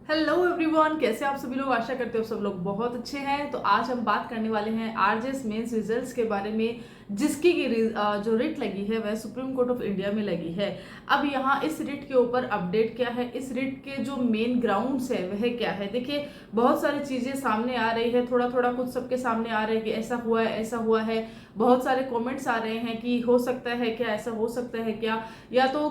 Hello everyone, कैसे आप सभी लोग। आशा करते हो सब लोग बहुत अच्छे हैं। तो आज हम बात करने वाले हैं आरजेएस मेंस रिजल्ट्स के बारे में, जिसकी जो रिट लगी है वह सुप्रीम कोर्ट ऑफ इंडिया में लगी है। अब यहाँ इस रिट के ऊपर अपडेट क्या है, इस रिट के जो मेन ग्राउंड्स है वह क्या है। देखिए, बहुत सारी चीजें सामने आ रही है, थोड़ा थोड़ा कुछ सबके सामने आ रहा है कि ऐसा हुआ है, ऐसा हुआ है। बहुत सारे कमेंट्स आ रहे हैं कि हो सकता है क्या, ऐसा हो सकता है क्या, या तो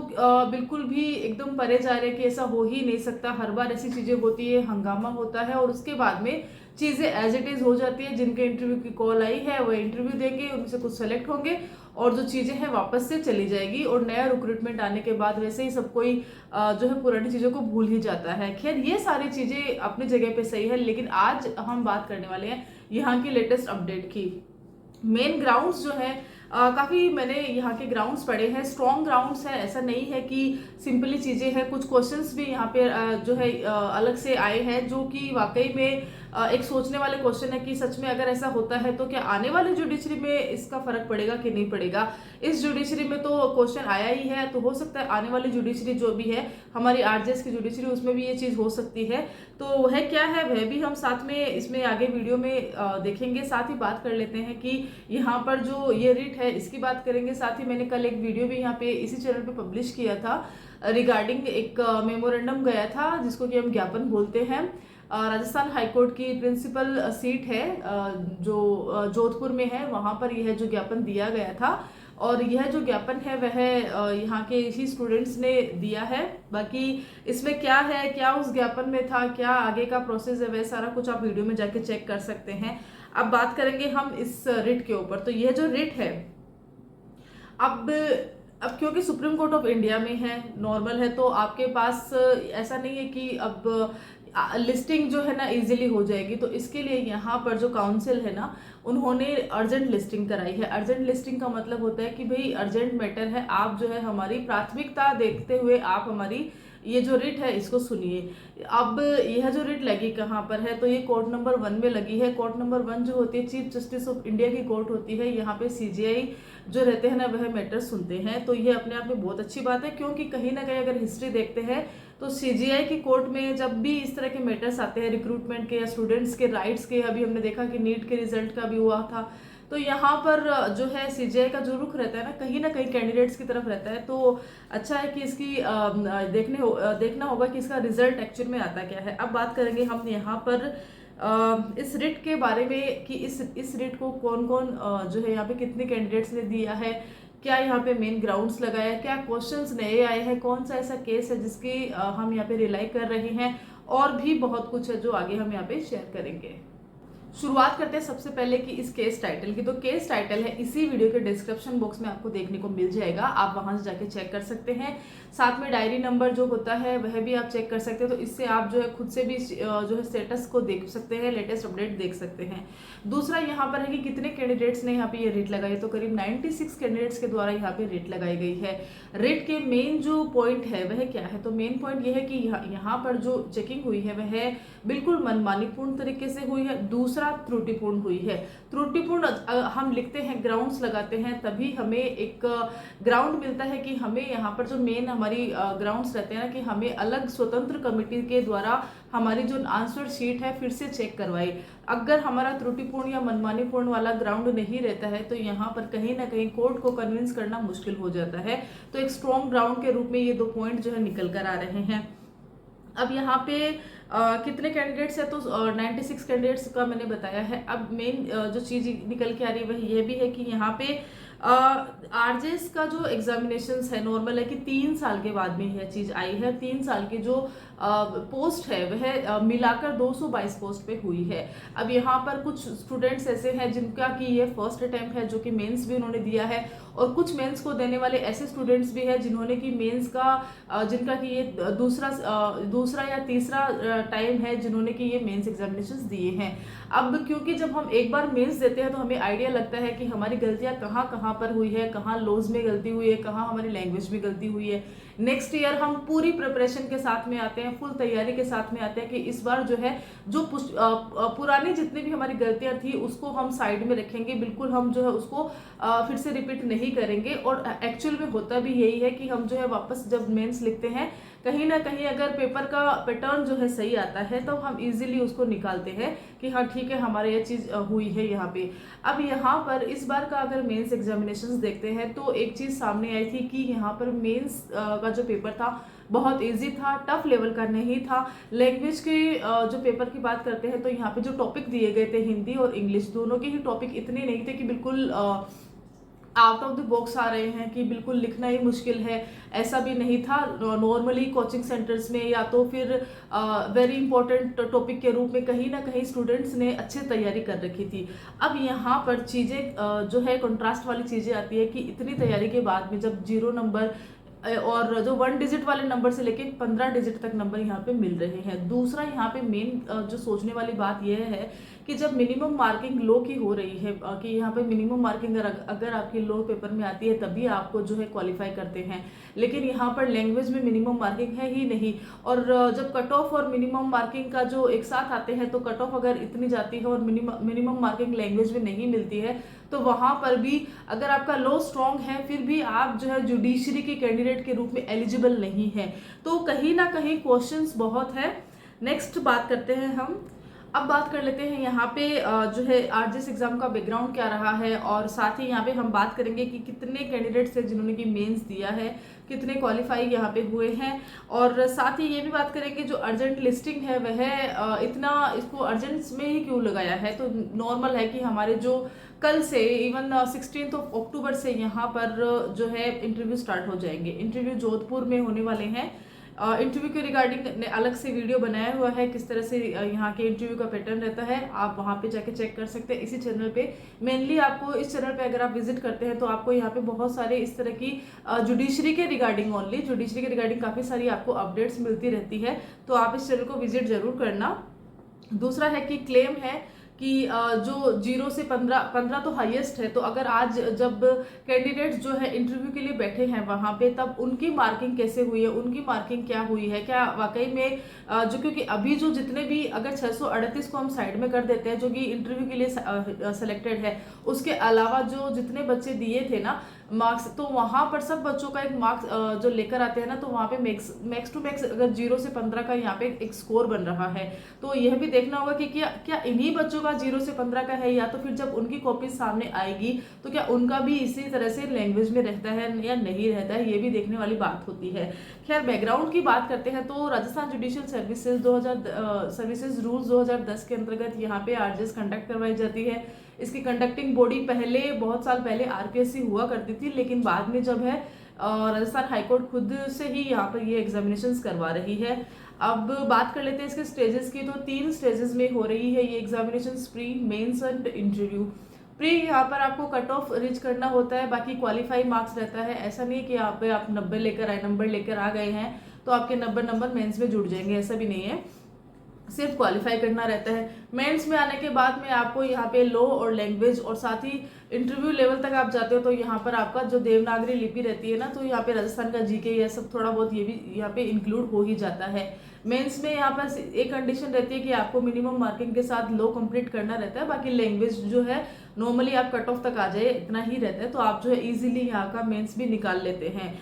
बिल्कुल भी एकदम परे जा रहे हैं कि ऐसा हो ही नहीं सकता। हर बार ऐसी चीजें होती है, हंगामा होता है और उसके बाद में चीजें एज इट इज हो जाती है। जिनके इंटरव्यू की कॉल आई है वह इंटरव्यू देंगे, उनमें से कुछ सेलेक्ट होंगे और जो चीजें हैं वापस से चली जाएगी और नया रिक्रूटमेंट आने के बाद वैसे ही सब कोई जो है पुरानी चीजों को भूल ही जाता है। खैर, ये सारी चीजें अपनी जगह पे सही है, लेकिन आज हम बात करने वाले हैं यहाँ की लेटेस्ट अपडेट की। मेन ग्राउंड्स जो है काफ़ी मैंने यहाँ के ग्राउंड्स पढ़े हैं, स्ट्रॉन्ग ग्राउंड्स है। ऐसा नहीं है कि सिंपली चीज़ें हैं। कुछ क्वेश्चंस भी यहाँ पे जो है अलग से आए हैं, जो कि वाकई में एक सोचने वाले क्वेश्चन है कि सच में अगर ऐसा होता है तो क्या आने वाले जुडिशरी में इसका फर्क पड़ेगा कि नहीं पड़ेगा। इस जुडिशरी में तो क्वेश्चन आया ही है, तो हो सकता है आने वाली जुडिशरी जो भी है हमारी आरजेएस की जुडिशरी, उसमें भी ये चीज़ हो सकती है। तो वह क्या है वह भी हम साथ में इसमें आगे वीडियो में देखेंगे। साथ ही बात कर लेते हैं कि यहाँ पर जो ये रिट है इसकी बात करेंगे। साथ ही मैंने कल एक वीडियो भी यहाँ पे इसी चैनल पे पब्लिश किया था रिगार्डिंग एक मेमोरेंडम गया था, जिसको कि हम ज्ञापन बोलते हैं। राजस्थान हाईकोर्ट की प्रिंसिपल सीट है जो जोधपुर में है, वहाँ पर यह जो ज्ञापन दिया गया था और यह जो ज्ञापन है वह यहाँ के ही स्टूडेंट्स ने दिया है। बाकी इसमें क्या है, क्या उस ज्ञापन में था, क्या आगे का प्रोसेस है, वह सारा कुछ आप वीडियो में जाके चेक कर सकते हैं। अब बात करेंगे हम इस रिट के ऊपर। तो यह जो रिट है अब क्योंकि सुप्रीम कोर्ट ऑफ इंडिया में है, नॉर्मल है, तो आपके पास ऐसा नहीं है कि अब लिस्टिंग जो है ना इजीली हो जाएगी। तो इसके लिए यहाँ पर जो काउंसिल है ना, उन्होंने अर्जेंट लिस्टिंग कराई है। अर्जेंट लिस्टिंग का मतलब होता है कि भाई अर्जेंट मैटर है, आप जो है हमारी प्राथमिकता देखते हुए आप हमारी ये जो रिट है इसको सुनिए। अब यह जो रिट लगी कहाँ पर है, तो ये कोर्ट नंबर 1 में लगी है। कोर्ट नंबर 1 जो होती है चीफ जस्टिस ऑफ इंडिया की कोर्ट होती है। यहाँ पे सीजीआई जो रहते हैं ना वह मैटर सुनते हैं। तो ये अपने आप में बहुत अच्छी बात है, क्योंकि कहीं ना कहीं अगर हिस्ट्री देखते हैं तो सीजीआई की कोर्ट में जब भी इस तरह के मैटर्स आते हैं रिक्रूटमेंट के या स्टूडेंट्स के राइट्स के, अभी हमने देखा कि नीट के रिजल्ट का भी हुआ था, तो यहाँ पर जो है सीजीआई का जो रुख रहता है ना कहीं कैंडिडेट्स की तरफ रहता है। तो अच्छा है कि इसकी देखना होगा कि इसका रिजल्ट एक्चुअल में आता क्या है। अब बात करेंगे हम यहाँ पर इस रिट के बारे में कि इस रिट को कौन कौन जो है यहाँ पे कितने कैंडिडेट्स ने दिया है, क्या यहाँ पे मेन ग्राउंड्स लगाया, क्या क्वेश्चंस नए आए हैं, कौन सा ऐसा केस है जिसकी हम यहाँ पे रिलाई कर रहे हैं, और भी बहुत कुछ है जो आगे हम यहाँ पे शेयर करेंगे। शुरुआत करते हैं सबसे पहले कि इस केस टाइटल की। तो केस टाइटल है इसी वीडियो के डिस्क्रिप्शन बॉक्स में आपको देखने को मिल जाएगा, आप वहां से जाके चेक कर सकते हैं। साथ में डायरी नंबर जो होता है वह भी आप चेक कर सकते हैं। तो इससे आप जो है खुद से भी जो है स्टेटस को देख सकते हैं, लेटेस्ट अपडेट देख सकते हैं। दूसरा यहाँ पर है कि कितने कैंडिडेट्स ने यहाँ पे ये रिट लगाई। तो करीब 96 कैंडिडेट्स के द्वारा यहाँ पे रिट लगाई गई है। रिट के मेन जो पॉइंट है वह क्या है, तो मेन पॉइंट यह है कि यहाँ पर जो चेकिंग हुई है वह बिल्कुल मनमानीपूर्ण तरीके से हुई है। दूसरा त्रुटिपूर्ण हुई है। त्रुटिपूर्ण हम लिखते हैं, ग्राउंड्स लगाते हैं, तभी हमें एक ग्राउंड मिलता है कि हमें यहाँ पर जो मेन हमारी ग्राउंड्स रहते हैं ना, कि हमें अलग स्वतंत्र कमेटी के द्वारा हमारी जो आंसर शीट है फिर से चेक करवाई। अगर हमारा त्रुटिपूर्ण या मनमानीपूर्ण वाला ग्राउंड नहीं रहता है तो यहाँ पर कहीं ना कहीं कोर्ट को कन्विंस करना मुश्किल हो जाता है। तो एक स्ट्रॉन्ग ग्राउंड के रूप में ये 2 पॉइंट जो है निकल कर आ रहे हैं। अब यहाँ पे कितने कैंडिडेट्स है, तो 96 कैंडिडेट्स का मैंने बताया है। अब मेन जो चीज निकल के आ रही है वह ये भी है कि यहाँ पे आरजेएस का जो एग्जामिनेशंस है, नॉर्मल है कि 3 साल के बाद में यह चीज आई है। 3 साल की जो पोस्ट है वह मिलाकर 222 पोस्ट पे हुई है। अब यहाँ पर कुछ स्टूडेंट्स ऐसे हैं जिनका कि ये फर्स्ट अटेम्प्ट है, जो कि मेंस भी उन्होंने दिया है, और कुछ मेंस को देने वाले ऐसे स्टूडेंट्स भी हैं जिन्होंने कि मेंस का जिनका कि ये दूसरा या तीसरा टाइम है जिन्होंने कि ये मेंस एग्जामिनेशंस दिए हैं। अब क्योंकि जब हम एक बार मेंस देते हैं तो हमें आइडिया लगता है कि हमारी गलतियां कहाँ कहाँ पर हुई है, कहाँ लॉज में गलती हुई है, कहाँ हमारी लैंग्वेज में गलती हुई है। नेक्स्ट ईयर हम पूरी प्रिपरेशन के साथ में आते हैं, फुल तैयारी के साथ में आते हैं कि इस बार जो है जो पुरानी जितनी भी हमारी गलतियां थी उसको हम साइड में रखेंगे, बिल्कुल हम जो है उसको फिर से रिपीट नहीं करेंगे। और एक्चुअल में होता भी यही है कि हम जो है वापस जब मेंस लिखते हैं कहीं ना कहीं अगर पेपर का पैटर्न जो है सही आता है तो हम इजीली उसको निकालते हैं कि हाँ ठीक है हमारे ये चीज़ हुई है यहाँ पे। अब यहाँ पर इस बार का अगर मेंस एग्जामिनेशंस देखते हैं तो एक चीज़ सामने आई थी कि यहाँ पर मेंस का जो पेपर था बहुत इजी था, टफ लेवल का नहीं था। लैंग्वेज के जो पेपर की बात करते हैं तो यहाँ पे जो टॉपिक दिए गए थे हिंदी और इंग्लिश दोनों के ही टॉपिक इतने नहीं थे कि बिल्कुल आउट ऑफ द बॉक्स आ रहे हैं कि बिल्कुल लिखना ही मुश्किल है, ऐसा भी नहीं था। नॉर्मली कोचिंग सेंटर्स में या तो फिर वेरी इंपॉर्टेंट टॉपिक के रूप में कहीं ना कहीं स्टूडेंट्स ने अच्छी तैयारी कर रखी थी। अब यहाँ पर चीज़ें जो है कंट्रास्ट वाली चीज़ें आती है कि इतनी तैयारी के बाद में जब 0 नंबर और जो 1 डिजिट वाले नंबर से लेके 15 डिजिट तक नंबर यहाँ पे मिल रहे हैं। दूसरा यहाँ पे मेन जो सोचने वाली बात यह है कि जब मिनिमम मार्किंग लो की हो रही है कि यहाँ पे मिनिमम मार्किंग अगर आपकी लो पेपर में आती है तभी आपको जो है क्वालिफाई करते हैं, लेकिन यहाँ पर लैंग्वेज में मिनिमम मार्किंग है ही नहीं। और जब कट ऑफ और मिनिमम मार्किंग का जो एक साथ आते हैं तो कट ऑफ अगर इतनी जाती है और मिनिमम मार्किंग लैंग्वेज में नहीं मिलती है तो वहाँ पर भी अगर आपका लो स्ट्रॉन्ग है फिर भी आप जो है जुडिशरी के कैंडिडेट के रूप में एलिजिबल नहीं है। तो कहीं ना कहीं क्वेश्चंस बहुत है। नेक्स्ट बात करते हैं हम, अब बात कर लेते हैं यहाँ पे जो है आरजेएस एग्जाम का बैकग्राउंड क्या रहा है और साथ ही यहाँ पे हम बात करेंगे कि कितने कैंडिडेट्स हैं जिन्होंने की मेंस दिया है, कितने क्वालिफाई यहाँ पे हुए हैं। और साथ ही ये भी बात करेंगे जो अर्जेंट लिस्टिंग है वह इतना इसको अर्जेंट्स में ही क्यों लगाया है। तो नॉर्मल है कि हमारे जो कल से इवन 16 अक्टूबर से यहाँ पर जो है इंटरव्यू स्टार्ट हो जाएंगे। इंटरव्यू जोधपुर में होने वाले हैं। इंटरव्यू के रिगार्डिंग ने अलग से वीडियो बनाया हुआ है किस तरह से यहाँ के इंटरव्यू का पैटर्न रहता है, आप वहाँ पे जाके चेक कर सकते हैं इसी चैनल पे। मेनली आपको इस चैनल पे अगर आप विजिट करते हैं तो आपको यहाँ पे बहुत सारे इस तरह की जुडिशरी के रिगार्डिंग जुडिशरी के रिगार्डिंग काफ़ी सारी आपको अपडेट्स मिलती रहती है, तो आप इस चैनल को विजिट जरूर करना। दूसरा है कि क्लेम है कि जो 0 से 15 तो हाईएस्ट है, तो अगर आज जब कैंडिडेट्स जो है इंटरव्यू के लिए बैठे हैं वहाँ पे तब उनकी मार्किंग कैसे हुई है, उनकी मार्किंग क्या हुई है, क्या वाकई में जो क्योंकि अभी जो जितने भी अगर 638 को हम साइड में कर देते हैं जो कि इंटरव्यू के लिए सिलेक्टेड है, उसके अलावा जो जितने बच्चे दिए थे ना मार्क्स, तो वहाँ पर सब बच्चों का एक मार्क्स जो लेकर आते हैं ना, तो वहाँ पे मैक्स टू मैक्स अगर 0 से 15 का यहाँ पे एक स्कोर बन रहा है। तो यह भी देखना होगा कि क्या इन्हीं बच्चों का 0 से 15 का है, या तो फिर जब उनकी कॉपी सामने आएगी तो क्या उनका भी इसी तरह से लैंग्वेज में रहता है या नहीं रहता है, ये भी देखने वाली बात होती है। खैर बैकग्राउंड की बात करते हैं तो राजस्थान जुडिशियल सर्विसेज रूल्स 2010 के अंतर्गत यहाँ पे आरजेएस कंडक्ट करवाई जाती है। इसकी कंडक्टिंग बॉडी पहले बहुत साल पहले आरपीएससी हुआ करती थी, लेकिन बाद में जब है राजस्थान हाईकोर्ट खुद से ही यहाँ पर ये एग्जामिनेशंस करवा रही है। अब बात कर लेते हैं इसके स्टेजेस की, तो 3 स्टेजेस में हो रही है ये examination, pre, mains and interview. Pre यहाँ पर आपको कट ऑफ रीच करना होता है, बाकी क्वालिफाई मार्क्स रहता है। ऐसा नहीं कि यहाँ पे आप 90 नंबर लेकर आ गए हैं तो आपके 90 नंबर मेंस में जुड़ जाएंगे, ऐसा भी नहीं है, सिर्फ क्वालिफाई करना रहता है। मेंस में आने के बाद में आपको यहाँ पे लो और लैंग्वेज और साथ ही इंटरव्यू लेवल तक आप जाते हो तो यहाँ पर आपका जो देवनागरी लिपि रहती है ना, तो यहाँ पे राजस्थान का जीके ये सब थोड़ा बहुत ये भी यहाँ पे इंक्लूड हो ही जाता है। मेंस में यहाँ पर एक कंडीशन रहती है कि आपको मिनिमम मार्किंग के साथ लो कंप्लीट करना रहता है, बाकी लैंग्वेज जो है नॉर्मली आप कट ऑफ तक आ जाए इतना ही रहता है, तो आप जो है इजीली यहाँ का मेंस भी निकाल लेते हैं।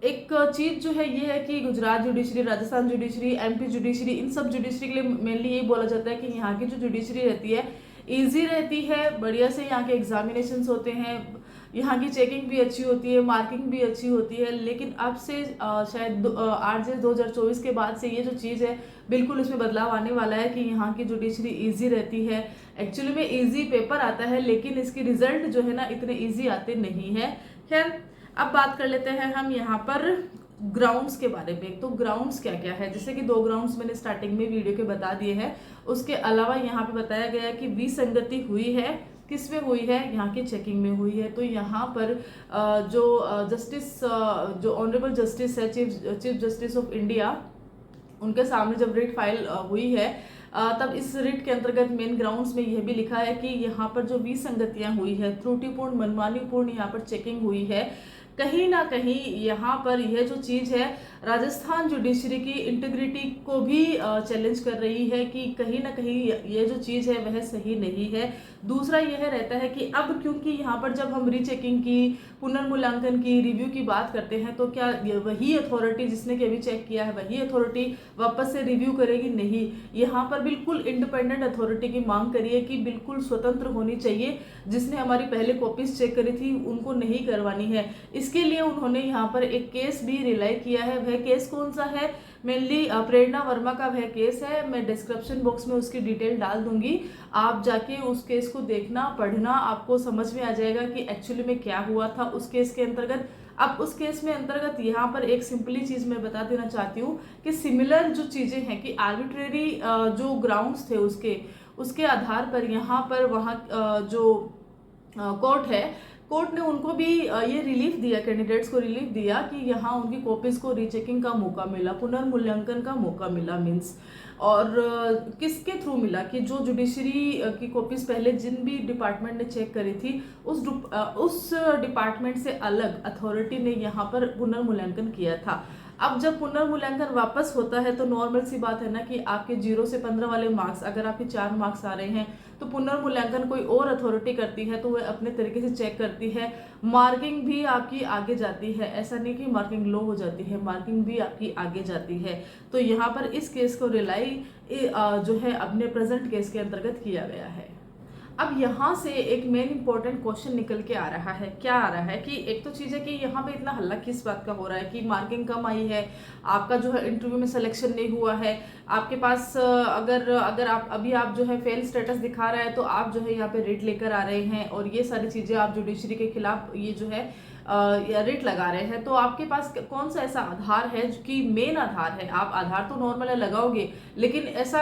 एक चीज जो है ये है कि Gujarat judiciary, Rajasthan judiciary, MP judiciary, इन सब जुडिशरी के लिए मेनली यही बोला जाता है कि यहाँ की जो जुडिशरी रहती है इजी रहती है, बढ़िया से यहाँ के एग्जामिनेशंस होते हैं, यहाँ की चेकिंग भी अच्छी होती है, मार्किंग भी अच्छी होती है। लेकिन अब से शायद आरजेएस 2024 के बाद से ये जो चीज़ है बिल्कुल इसमें बदलाव आने वाला है कि यहाँ की जुडिशरी इजी रहती है। एक्चुअली में इजी पेपर आता है लेकिन इसकी रिजल्ट जो है ना इतने ईजी आते नहीं है। खैर अब बात कर लेते हैं हम यहाँ पर ग्राउंड्स के बारे में। तो ग्राउंड्स क्या क्या है, जैसे कि 2 ग्राउंड्स मैंने स्टार्टिंग में वीडियो के बता दिए हैं, उसके अलावा यहाँ पे बताया गया है कि विसंगति हुई है, किस में हुई है, यहाँ की चेकिंग में हुई है। तो यहाँ पर जो जस्टिस जो ऑनरेबल जस्टिस है चीफ जस्टिस ऑफ इंडिया, उनके सामने जब रिट फाइल हुई है तब इस रिट के अंतर्गत मेन ग्राउंड्स में यह भी लिखा है कि यहाँ पर जो विसंगतियाँ हुई है, त्रुटिपूर्ण मनमानीपूर्ण यहाँ पर चेकिंग हुई है, कहीं ना कहीं यहाँ पर यह जो चीज़ है राजस्थान जुडिशरी की इंटीग्रिटी को भी चैलेंज कर रही है कि कहीं ना कहीं ये जो चीज़ है वह सही नहीं है। दूसरा यह रहता है कि अब क्योंकि यहाँ पर जब हम रीचेकिंग की, पुनर्मूल्यांकन की, रिव्यू की बात करते हैं तो क्या वही अथॉरिटी जिसने कि अभी चेक किया है वही अथॉरिटी वापस से रिव्यू करेगी? नहीं, यहाँ पर बिल्कुल इंडिपेंडेंट अथॉरिटी की मांग करी है कि बिल्कुल स्वतंत्र होनी चाहिए। जिसने हमारी पहले कॉपीज चेक करी थी उनको नहीं करवानी है। इसके लिए उन्होंने यहाँ पर एक केस भी रिलाई किया है। वह केस कौन सा है? मेनली प्रेरणा वर्मा का वह केस है। मैं डिस्क्रिप्शन बॉक्स में उसकी डिटेल डाल दूंगी, आप जाके उस केस को देखना, पढ़ना, आपको समझ में आ जाएगा कि एक्चुअली में क्या हुआ था उस केस के अंतर्गत। अब उस केस में अंतर्गत यहाँ पर एक सिंपली चीज मैं बता देना चाहती हूँ कि सिमिलर जो चीजें हैं कि आर्बिट्रेरी जो ग्राउंड्स थे उसके आधार पर यहाँ पर वहाँ जो कोर्ट है, कोर्ट ने उनको भी ये रिलीफ दिया, कैंडिडेट्स को रिलीफ दिया कि यहाँ उनकी कॉपीज को रीचेकिंग का मौका मिला, पुनर्मूल्यांकन का मौका मिला। मीन्स और किसके थ्रू मिला कि जो जुडिशरी की कॉपीज पहले जिन भी डिपार्टमेंट ने चेक करी थी उस डिपार्टमेंट से अलग अथॉरिटी ने यहाँ पर पुनर्मूल्यांकन किया था। अब जब पुनर्मूल्यांकन वापस होता है तो नॉर्मल सी बात है ना कि आपके 0 से 15 वाले मार्क्स, अगर आपके 4 मार्क्स आ रहे हैं तो पुनर्मूल्यांकन कोई और अथॉरिटी करती है तो वह अपने तरीके से चेक करती है। मार्किंग भी आपकी आगे जाती है, ऐसा नहीं कि मार्किंग लो हो जाती है, मार्किंग भी आपकी आगे जाती है। तो यहाँ पर इस केस को रिलाई जो है अपने प्रेजेंट केस के अंतर्गत किया गया है। अब यहाँ से एक मेन इंपॉर्टेंट क्वेश्चन निकल के आ रहा है। क्या आ रहा है कि एक तो चीज़ है कि यहाँ पे इतना हल्ला किस बात का हो रहा है कि मार्किंग कम आई है, आपका जो है इंटरव्यू में सिलेक्शन नहीं हुआ है, आपके पास अगर आप अभी आप जो है फेल स्टेटस दिखा रहा है तो आप जो है यहाँ पे रेट लेकर आ रहे हैं और ये सारी चीज़ें आप जुडिशरी के खिलाफ ये जो है रेट लगा रहे हैं। तो आपके पास कौन सा ऐसा आधार है जो कि मेन आधार है? आप आधार तो नॉर्मल है लगाओगे, लेकिन ऐसा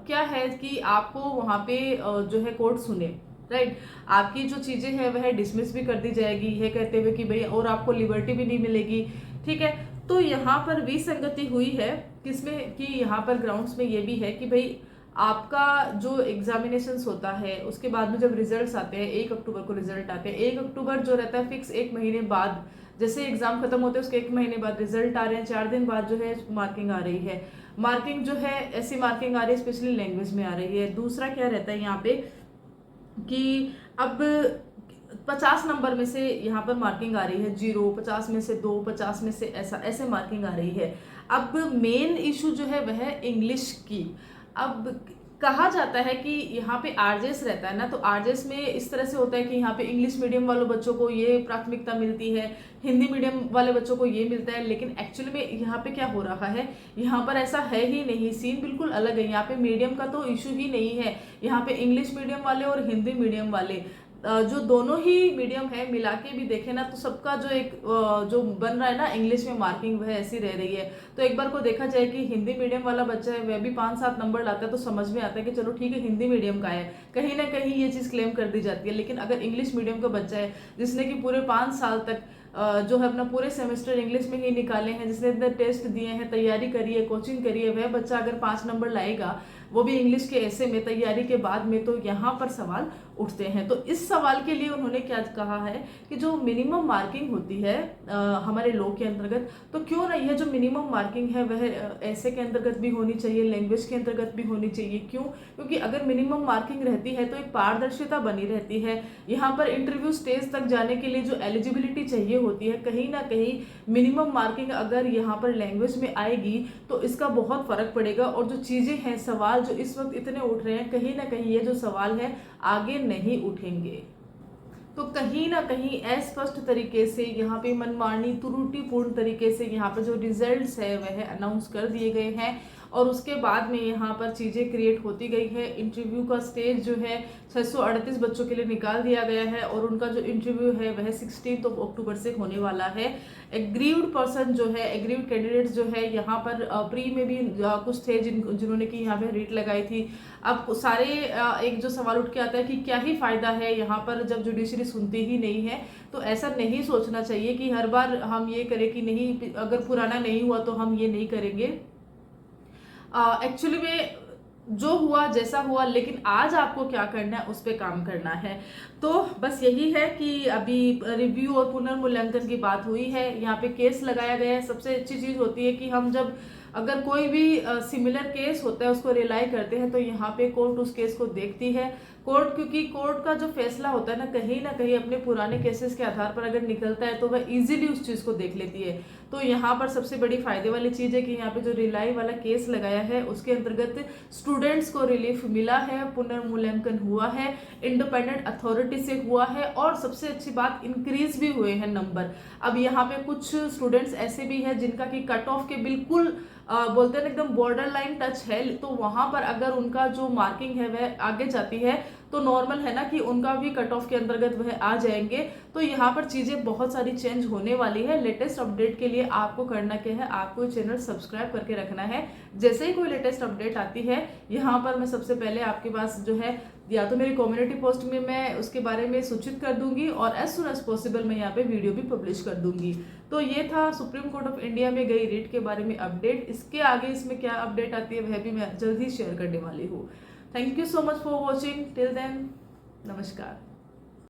क्या है कि आपको वहां पे जो है कोर्ट सुने, राइट? आपकी जो चीजें हैं वह डिसमिस भी कर दी जाएगी ये कहते हुए कि भाई और आपको लिबर्टी भी नहीं मिलेगी, ठीक है। तो यहाँ पर विसंगति हुई है किसमें कि यहाँ पर ग्राउंड्स में ये भी है कि भाई आपका जो एग्जामिनेशंस होता है उसके बाद में जब रिजल्ट्स आते हैं 1 अक्टूबर को रिजल्ट आते हैं, 1 अक्टूबर जो रहता है फिक्स 1 महीने बाद, जैसे एग्जाम खत्म होते हैं उसके 1 महीने बाद रिजल्ट आ रहे हैं, 4 दिन बाद जो है मार्किंग आ रही है। मार्किंग जो है ऐसी मार्किंग आ रही है स्पेशली लैंग्वेज में आ रही है। दूसरा क्या रहता है यहाँ पे कि अब 50 नंबर में से यहाँ पर मार्किंग आ रही है 0, 50 में से 2, 50 में से ऐसे मार्किंग आ रही है। अब मेन इशू जो है वह है इंग्लिश की। अब कहा जाता है कि यहाँ पे आरजेएस रहता है ना, तो आरजेएस में इस तरह से होता है कि यहाँ पे इंग्लिश मीडियम वालों बच्चों को ये प्राथमिकता मिलती है, हिंदी मीडियम वाले बच्चों को ये मिलता है। लेकिन एक्चुअली में यहाँ पे क्या हो रहा है, यहाँ पर ऐसा है ही नहीं, सीन बिल्कुल अलग है। यहाँ पे मीडियम का तो इशू ही नहीं है, यहाँ पे इंग्लिश मीडियम वाले और हिंदी मीडियम वाले जो दोनों ही मीडियम है मिला के भी देखे ना तो सबका जो एक जो बन रहा है ना इंग्लिश में मार्किंग वह ऐसी रह रही है। तो एक बार को देखा जाए कि हिंदी मीडियम वाला बच्चा है वह भी 5-7 नंबर लाता है तो समझ में आता है कि चलो ठीक है हिंदी मीडियम का है, कहीं ना कहीं ये चीज़ क्लेम कर दी जाती है। लेकिन अगर इंग्लिश मीडियम का बच्चा है जिसने कि पूरे 5 साल तक जो है अपना पूरे सेमेस्टर इंग्लिश में ही निकाले हैं, जिसने इतने टेस्ट दिए हैं, तैयारी करी है, कोचिंग करी है, वह बच्चा अगर 5 नंबर लाएगा वो भी इंग्लिश के ऐसे में तैयारी के बाद में, तो यहाँ पर सवाल उठते हैं। तो इस सवाल के लिए उन्होंने क्या कहा है कि जो मिनिमम मार्किंग होती है हमारे लॉ के अंतर्गत, तो क्यों ना यह जो मिनिमम मार्किंग है वह ऐसे के अंतर्गत भी होनी चाहिए, लैंग्वेज के अंतर्गत भी होनी चाहिए। क्यों? क्योंकि अगर मिनिमम मार्किंग रहती है तो एक पारदर्शिता बनी रहती है। यहाँ पर इंटरव्यू स्टेज तक जाने के लिए जो एलिजिबिलिटी चाहिए होती है, कहीं ना कहीं मिनिमम मार्किंग अगर यहाँ पर लैंग्वेज में आएगी तो इसका बहुत फर्क पड़ेगा। और जो चीजें हैं, सवाल जो इस वक्त इतने उठ रहे हैं, कहीं ना कहीं ये जो सवाल है आगे नहीं उठेंगे। तो कहीं ना कहीं अस्पष्ट तरीके से यहाँ पे मनमानी त्रुटिपूर्ण तरीके से यहाँ पर जो रिजल्ट्स है वह अनाउंस कर दिए गए हैं और उसके बाद में यहाँ पर चीज़ें क्रिएट होती गई है। इंटरव्यू का स्टेज जो है 638 बच्चों के लिए निकाल दिया गया है और उनका जो इंटरव्यू है वह 16 अक्टूबर से होने वाला है। एग्रीव्ड पर्सन जो है, एग्रीव्ड कैंडिडेट्स जो है यहाँ पर प्री में भी कुछ थे जिन्होंने कि यहाँ पे रीट लगाई थी। अब सारे एक जो सवाल उठ के आता है कि क्या ही फायदा है यहाँ पर जब जुडिशरी सुनती ही नहीं है। तो ऐसा नहीं सोचना चाहिए कि हर बार हम ये करें कि नहीं, अगर पुराना नहीं हुआ तो हम ये नहीं करेंगे। एक्चुअली में जो हुआ जैसा हुआ, लेकिन आज आपको क्या करना है उस पे काम करना है। तो बस यही है कि अभी रिव्यू और पुनर्मूल्यांकन की बात हुई है, यहाँ पे केस लगाया गया है। सबसे अच्छी चीज होती है कि हम जब अगर कोई भी सिमिलर केस होता है उसको रिलाई करते हैं तो यहाँ पे कोर्ट उस केस को देखती है। कोर्ट, क्योंकि कोर्ट का जो फैसला होता है ना कहीं अपने पुराने केसेस के आधार पर अगर निकलता है तो वह इजीली उस चीज को देख लेती है। तो यहाँ पर सबसे बड़ी फायदे वाली चीज है कि यहाँ पे जो रिलाई वाला केस लगाया है उसके अंतर्गत स्टूडेंट्स को रिलीफ मिला है, पुनर्मूल्यांकन हुआ है, इंडिपेंडेंट अथॉरिटी से हुआ है, और सबसे अच्छी बात इंक्रीज भी हुए हैं नंबर। अब यहाँ पे कुछ स्टूडेंट्स ऐसे भी हैं जिनका कि कट ऑफ के बिल्कुल बोलते हैं एकदम बॉर्डर लाइन टच है, तो वहां पर अगर उनका जो मार्किंग है वह आगे जाती है तो नॉर्मल है ना कि उनका भी कट ऑफ के अंतर्गत वह आ जाएंगे। तो यहाँ पर चीजें बहुत सारी चेंज होने वाली है। लेटेस्ट अपडेट के लिए आपको करना क्या है, आपको चैनल सब्सक्राइब करके रखना है। जैसे ही कोई लेटेस्ट अपडेट आती है यहाँ पर मैं सबसे पहले आपके पास जो है या तो मेरी कम्युनिटी पोस्ट में मैं उसके बारे में सूचित कर दूंगी, और एज सुन एज पॉसिबल मैं यहाँ पे वीडियो भी पब्लिश कर दूंगी। तो ये था सुप्रीम कोर्ट ऑफ इंडिया में गई रिट के बारे में अपडेट। इसके आगे इसमें क्या अपडेट आती है वह भी मैं जल्द ही शेयर करने वाली हूँ। Thank you so much for watching till then, नमस्कार।